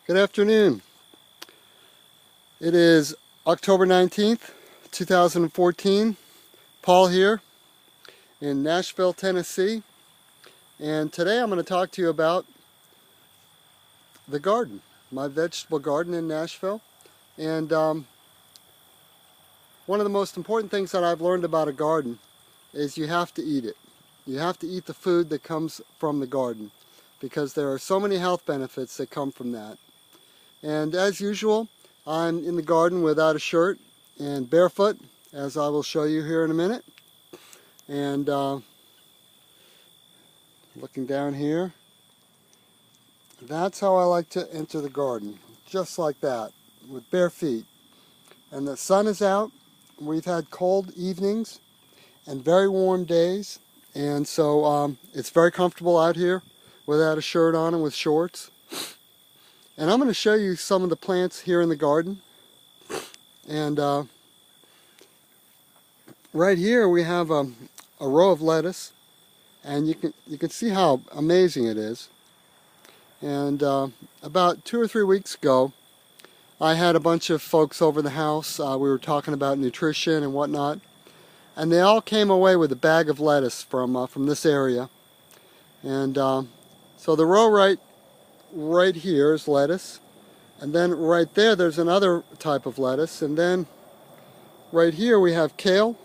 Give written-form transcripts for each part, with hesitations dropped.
Good afternoon. It is October 19th, 2014. Paul here in Nashville, Tennessee. And today I'm going to talk to you about the garden, my vegetable garden in Nashville. And one of the most important things that I've learned about a garden is you have to eat it. You have to eat the food that comes from the garden because there are so many health benefits that come from that. And as usual, I'm in the garden without a shirt and barefoot, as I will show you here in a minute. And looking down here, that's how I like to enter the garden, just like that, with bare feet. And the sun is out. We've had cold evenings and very warm days, and so it's very comfortable out here without a shirt on and with shorts. And I'm going to show you some of the plants here in the garden. And right here we have a row of lettuce, and you can see how amazing it is. And about 2 or 3 weeks ago, I had a bunch of folks over the house. We were talking about nutrition and whatnot, and they all came away with a bag of lettuce from this area. And so the row right here is lettuce, and then right there's another type of lettuce, and then right here we have kale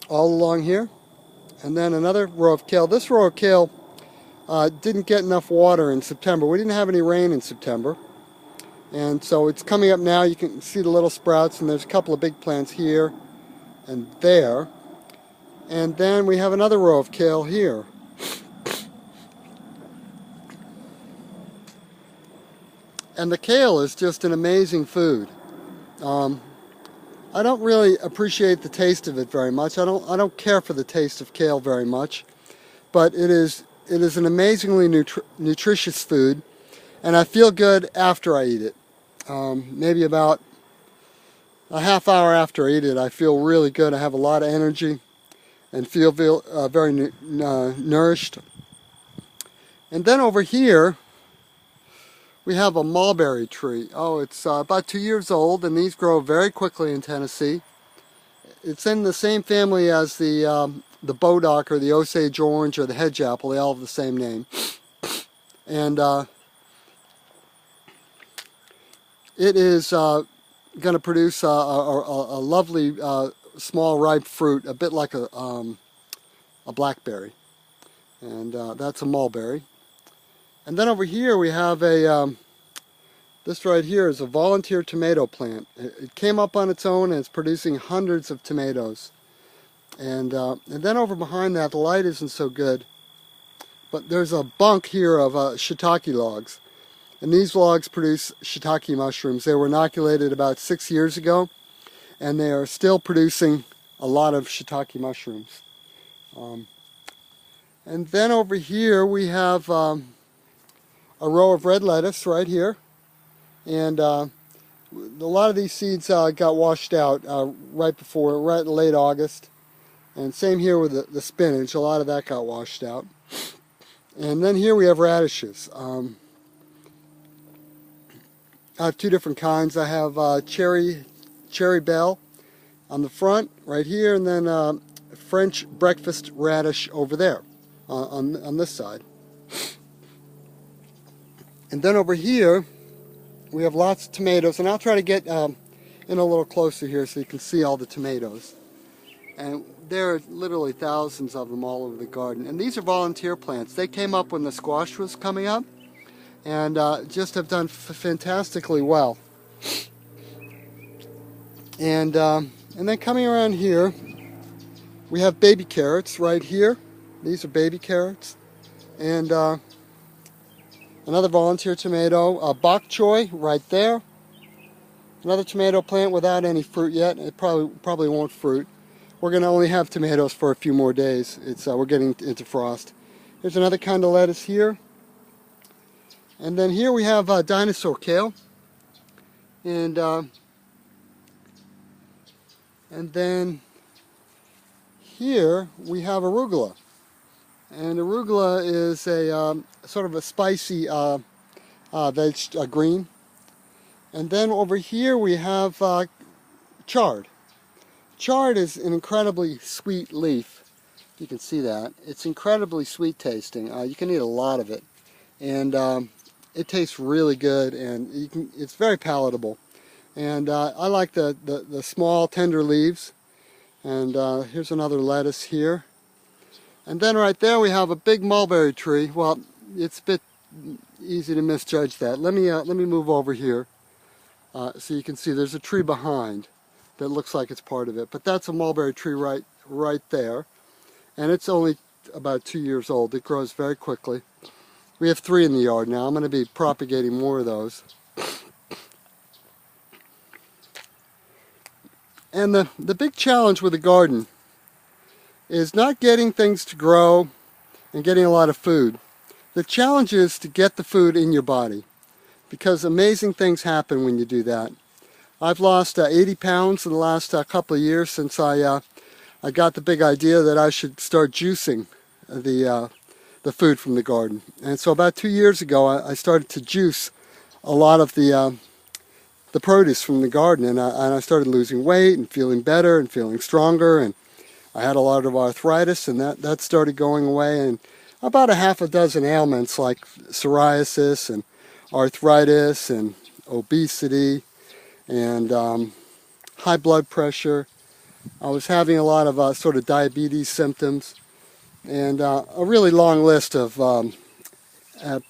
all along here, and then another row of kale. This row of kale didn't get enough water in September. We didn't have any rain in September, and so it's coming up now. You can see the little sprouts, and there's a couple of big plants here and there. And then we have another row of kale here. And the kale is just an amazing food. I don't really appreciate the taste of it very much. I don't care for the taste of kale very much, but it is an amazingly nutritious food, and I feel good after I eat it. Maybe about a half hour after I eat it, I feel really good. I have a lot of energy and feel very nourished. And then over here, we have a mulberry tree. Oh, it's about 2 years old, and these grow very quickly in Tennessee. It's in the same family as the bodock or the Osage orange or the hedge apple. They all have the same name. And it is going to produce a lovely small ripe fruit, a bit like a blackberry. And that's a mulberry. And then over here we have this right here is a volunteer tomato plant. It came up on its own, and it's producing hundreds of tomatoes. And then over behind that, the light isn't so good, but there's a bunk here of shiitake logs. And these logs produce shiitake mushrooms. They were inoculated about 6 years ago, and they are still producing a lot of shiitake mushrooms. And then over here we have a row of red lettuce right here. And a lot of these seeds got washed out right late August. And same here with the spinach. A lot of that got washed out. And then here we have radishes. I have two different kinds. I have cherry bell on the front right here, and then French breakfast radish over there on this side. And then over here we have lots of tomatoes, and I'll try to get in a little closer here so you can see all the tomatoes. And there are literally thousands of them all over the garden. And these are volunteer plants. They came up when the squash was coming up, and just have done fantastically well. And then coming around here, we have baby carrots right here. These are baby carrots. And another volunteer tomato, bok choy right there. Another tomato plant without any fruit yet. It probably won't fruit. We're going to only have tomatoes for a few more days. We're getting into frost. Here's another kind of lettuce here. And then here we have dinosaur kale. And then here we have arugula. And arugula is a sort of a spicy green. And then over here we have chard. Chard is an incredibly sweet leaf. You can see that. It's incredibly sweet tasting. You can eat a lot of it. And it tastes really good, and it's very palatable. And I like the small tender leaves. And here's another lettuce here. And then right there we have a big mulberry tree. Well, it's a bit easy to misjudge that. Let me move over here so you can see there's a tree behind that looks like it's part of it. But that's a mulberry tree right there. And it's only about 2 years old. It grows very quickly. We have 3 in the yard now. I'm going to be propagating more of those. And the big challenge with a garden is not getting things to grow and getting a lot of food. The challenge is to get the food in your body, because amazing things happen when you do that. I've lost 80 pounds in the last couple of years since I got the big idea that I should start juicing the food from the garden. And so about 2 years ago I started to juice a lot of the produce from the garden, and I started losing weight and feeling better and feeling stronger, and I had a lot of arthritis, and that started going away, and about a half a dozen ailments like psoriasis and arthritis and obesity and high blood pressure. I was having a lot of sort of diabetes symptoms, and a really long list of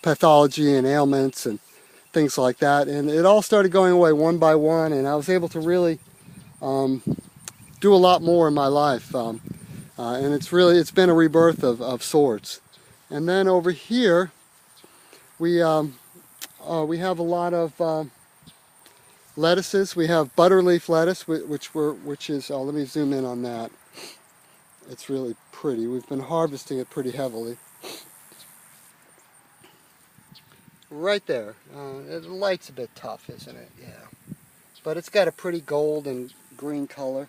pathology and ailments and things like that. And it all started going away one by one, and I was able to really do a lot more in my life. And it's been a rebirth of sorts. And then over here we have a lot of lettuces. We have butterleaf lettuce, which is let me zoom in on that. It's really pretty. We've been harvesting it pretty heavily. Right there. The light's a bit tough, isn't it? Yeah. But it's got a pretty gold and green color.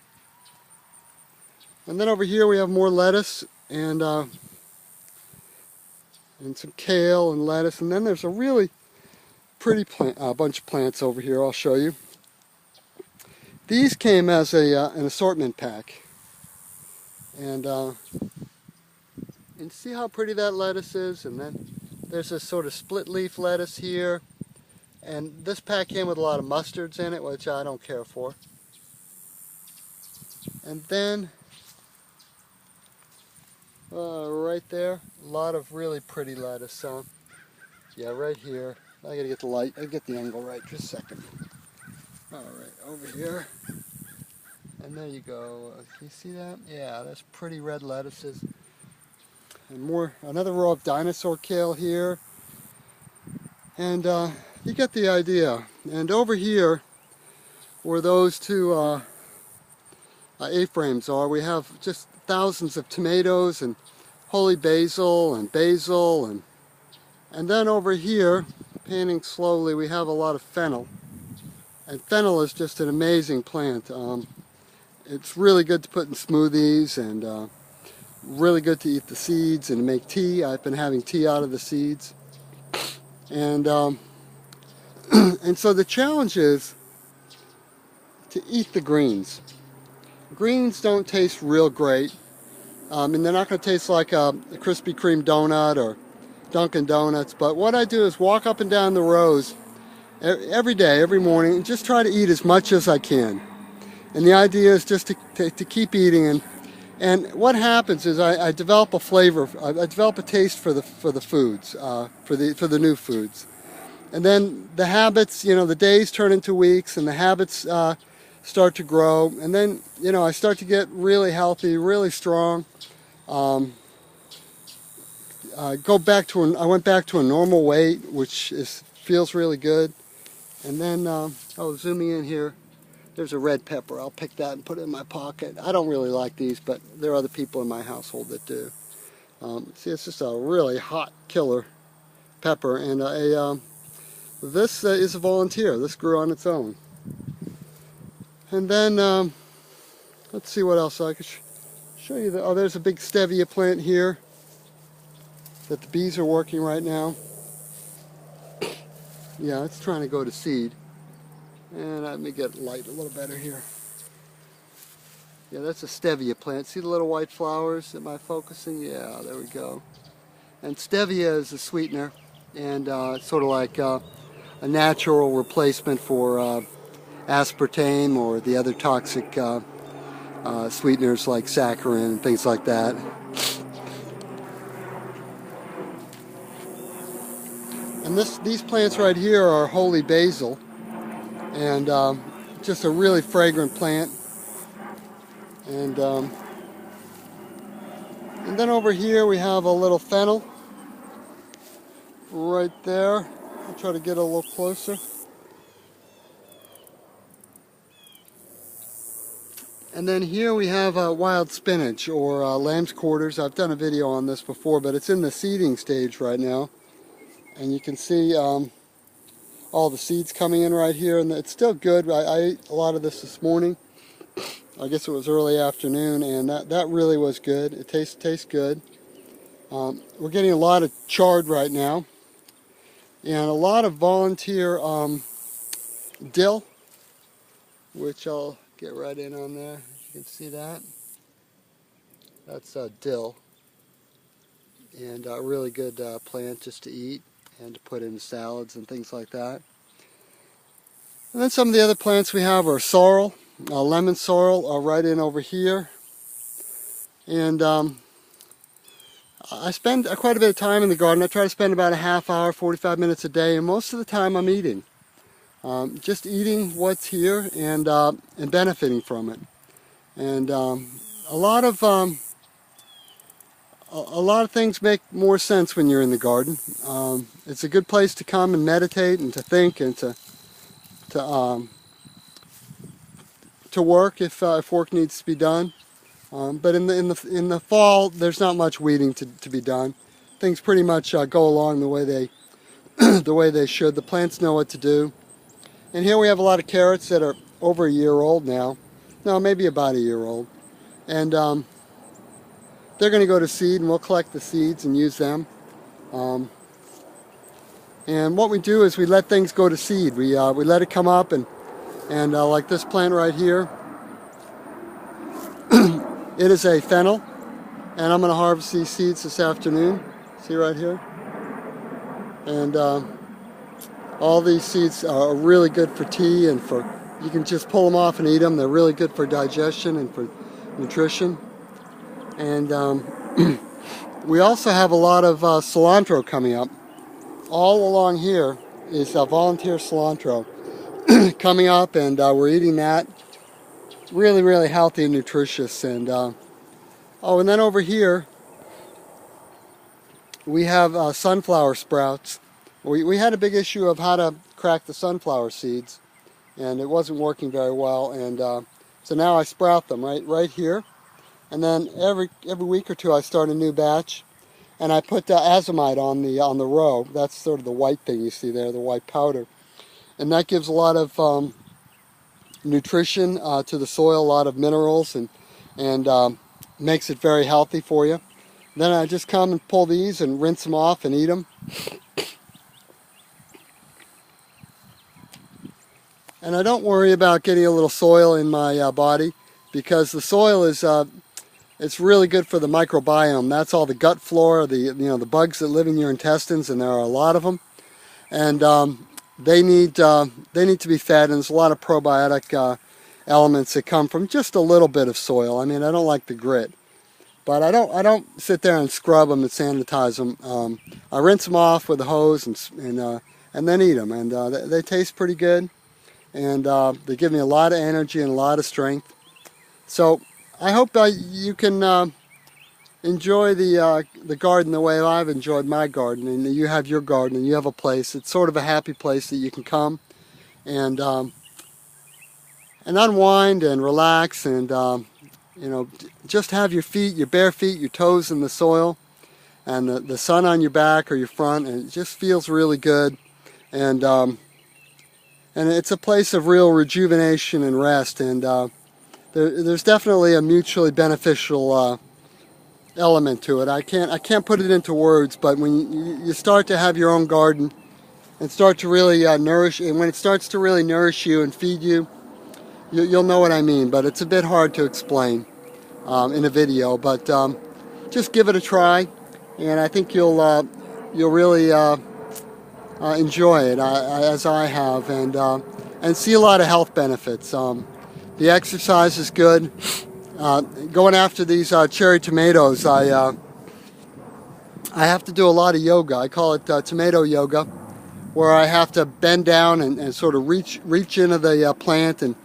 And then over here we have more lettuce and some kale and lettuce. And then there's a really pretty bunch of plants over here. I'll show you. These came as an assortment pack. And see how pretty that lettuce is? And then there's this sort of split leaf lettuce here. And this pack came with a lot of mustards in it, which I don't care for. And then right there, a lot of really pretty lettuce. So yeah, right here. I gotta get the light. I get the angle right. Just a second. All right, over here. And there you go. Can you see that? Yeah, that's pretty red lettuces. And another row of dinosaur kale here. And you get the idea. And over here, where those two A-frames are, we have just thousands of tomatoes and holy basil, and then over here, panning slowly, we have a lot of fennel. And fennel is just an amazing plant. It's really good to put in smoothies, and really good to eat the seeds and make tea. I've been having tea out of the seeds. And and so the challenge is to eat the greens. Greens don't taste real great, and they're not going to taste like a Krispy Kreme donut or Dunkin' Donuts. But what I do is walk up and down the rows every day, every morning, and just try to eat as much as I can. And the idea is just to keep eating. And what happens is I develop a flavor. I develop a taste for the foods, for the new foods. And then the habits, the days turn into weeks, and the habits start to grow. And then, I start to get really healthy, really strong. I went back to a normal weight, which feels really good. And then, zooming in here, there's a red pepper. I'll pick that and put it in my pocket. I don't really like these, but there are other people in my household that do. See, it's just a really hot killer pepper, and this is a volunteer. This grew on its own. And then, let's see what else I could show you. There's a big stevia plant here. that the bees are working right now. Yeah, it's trying to go to seed. And let me get light a little better here. Yeah, that's a stevia plant. See the little white flowers? Am I focusing? Yeah, there we go. And stevia is a sweetener, and it's sort of like a natural replacement for aspartame or the other toxic sweeteners like saccharin and things like that. And these plants right here are holy basil, and just a really fragrant plant. And then over here we have a little fennel right there. I'll try to get a little closer. And then here we have wild spinach, or lamb's quarters. I've done a video on this before, but it's in the seeding stage right now. And you can see all the seeds coming in right here, and it's still good. I ate a lot of this morning. I guess it was early afternoon, and that really was good. It tastes good. We're getting a lot of chard right now, and a lot of volunteer dill, which I'll get right in on there. You can see that. That's dill, and a really good plant just to eat and to put in salads and things like that. And then some of the other plants we have are sorrel, lemon sorrel, right in over here. And I spend quite a bit of time in the garden. I try to spend about a half hour, 45 minutes a day, and most of the time I'm eating. Just eating what's here and benefiting from it. And a lot of things make more sense when you're in the garden. It's a good place to come and meditate and to think and to work if work needs to be done. But in the fall, there's not much weeding to be done. Things pretty much go along the way they the way they should. The plants know what to do. And here we have a lot of carrots that are over a year old now. No, maybe about a year old. And they're going to go to seed, and we'll collect the seeds and use them. And what we do is we let things go to seed. We let it come up, and like this plant right here, it is a fennel, and I'm going to harvest these seeds this afternoon. See right here? And all these seeds are really good for tea, and you can just pull them off and eat them. They're really good for digestion and for nutrition. And we also have a lot of cilantro coming up. All along here is volunteer cilantro coming up, and we're eating that. It's really, really healthy and nutritious. And oh, and then over here we have sunflower sprouts. We had a big issue of how to crack the sunflower seeds, and it wasn't working very well. And so now I sprout them right here. And then every week or two I start a new batch, and I put azomite on the row. That's sort of the white thing you see there, the white powder, and that gives a lot of nutrition to the soil, a lot of minerals, and makes it very healthy for you. Then I just come and pull these and rinse them off and eat them. And I don't worry about getting a little soil in my body, because the soil is it's really good for the microbiome. That's all the gut flora, the bugs that live in your intestines, and there are a lot of them. And they need to be fed, and there's a lot of probiotic elements that come from just a little bit of soil. I mean, I don't like the grit, but I don't sit there and scrub them and sanitize them. I rinse them off with a hose and then eat them, and they taste pretty good, and they give me a lot of energy and a lot of strength. So I hope you can enjoy the garden the way I've enjoyed my garden, and you have your garden and you have a place. It's sort of a happy place that you can come and unwind and relax, and just have your bare feet, your toes in the soil, and the sun on your back or your front, and it just feels really good. And it's a place of real rejuvenation and rest, and there's definitely a mutually beneficial element to it. I can't put it into words, but when you start to have your own garden and start to really nourish, and when it starts to really nourish you and feed you, you'll know what I mean. But it's a bit hard to explain in a video. But just give it a try, and I think you'll really enjoy it as I have, and see a lot of health benefits. The exercise is good. Going after these cherry tomatoes, I have to do a lot of yoga. I call it tomato yoga, where I have to bend down and sort of reach into the plant, and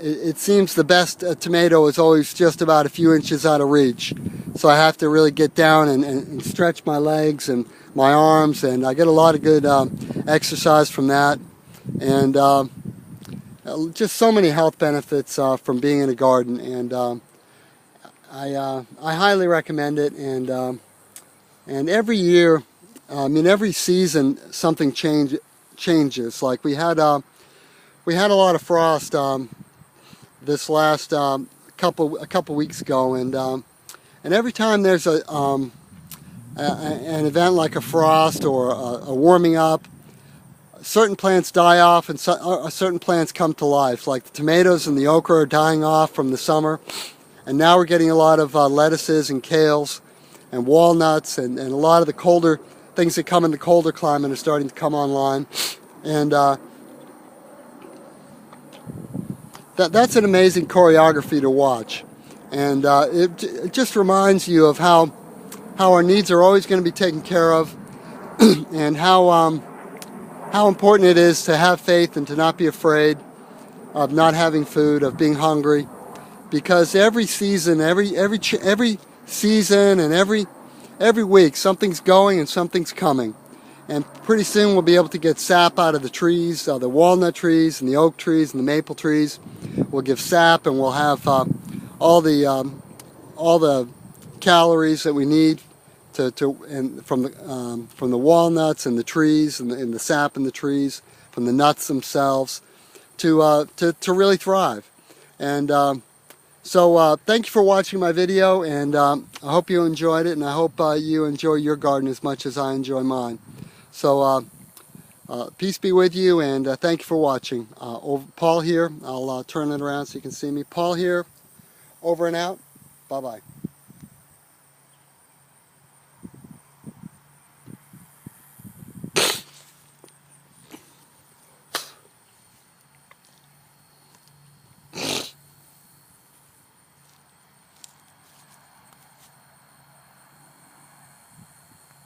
it seems the best tomato is always just about a few inches out of reach. So I have to really get down and stretch my legs and my arms, and I get a lot of good exercise from that, and just so many health benefits from being in a garden, and I highly recommend it. And every year, I mean every season, something changes. Like we had a lot of frost this last couple weeks ago, and every time there's an event like a frost or a warming up, certain plants die off and certain plants come to life. Like the tomatoes and the okra are dying off from the summer, and now we're getting a lot of lettuces and kales and walnuts, and a lot of the colder things that come in the colder climate are starting to come online. And that's an amazing choreography to watch, and it just reminds you of how our needs are always going to be taken care of, and how important it is to have faith and to not be afraid of not having food, of being hungry, because every season, every season, and every week, something's going and something's coming, and pretty soon we'll be able to get sap out of the trees, the walnut trees and the oak trees and the maple trees. We'll give sap, and we'll have all the calories that we need from the walnuts and the trees and the sap in the trees, from the nuts themselves, to really thrive. And so thank you for watching my video, and I hope you enjoyed it, and I hope you enjoy your garden as much as I enjoy mine. So peace be with you, and thank you for watching. Paul here. I'll turn it around so you can see me. Paul here, over and out. Bye-bye.